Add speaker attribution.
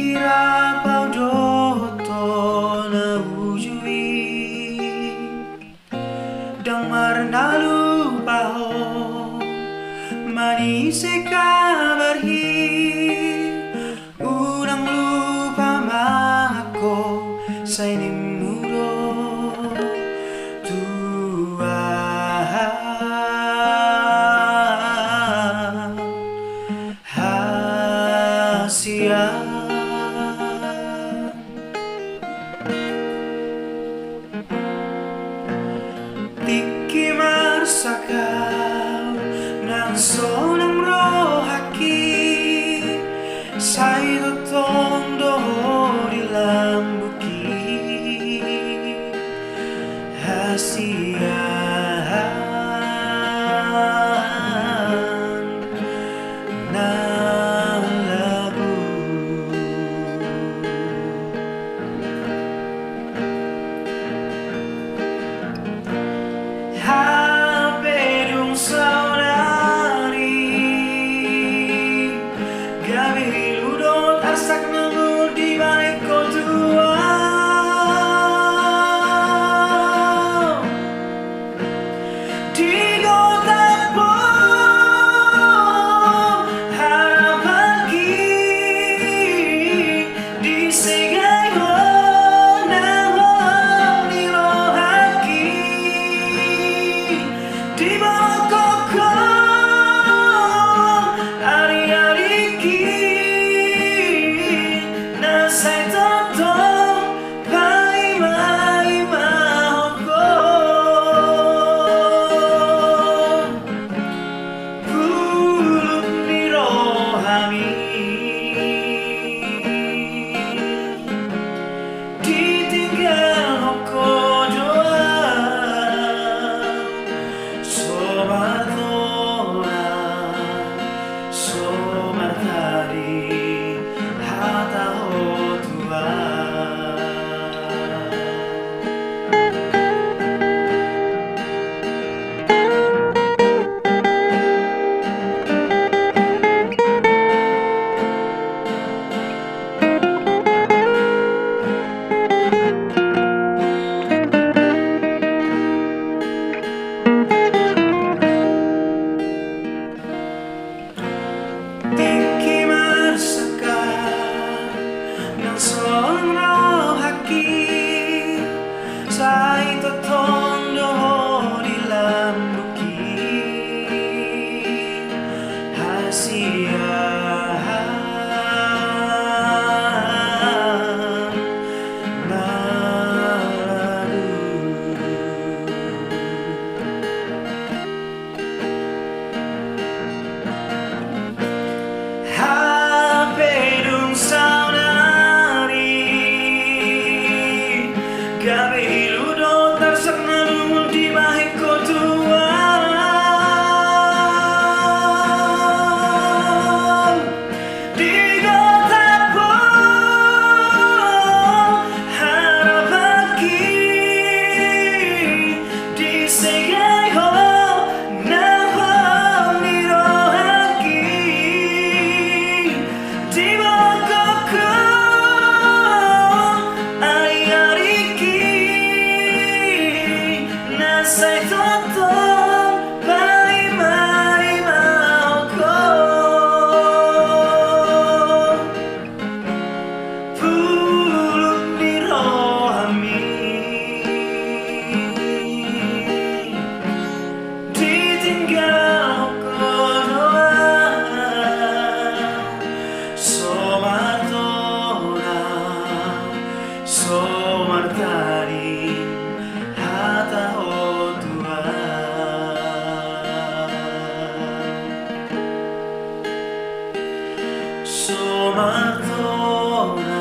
Speaker 1: kira paudoto na ujui dang marnalu paho manise kabarhi unang lupa mako sa inimuro Hasia Tiki marsakaw ng sonang rohaki Sa'y totondo di lambuki Hasia Haberung saudari Gabi ludot asak nemu di balik tua Di kota po harap pagi Di segai Di bawah ari-ariki na say totoo mai mahoko Pulot ni rohami ditinggal hoko Solang rohaki Sa'y totondo di lambuki Hasia Gabi ludot tersak nemu di balik tua Di kota po harap pagi Di segai ho na ho ni rohaki Di bawah Say totoo mai mahoko Pulot ni rohami ditinggal ko doang Somartona Somartari Hata Somartona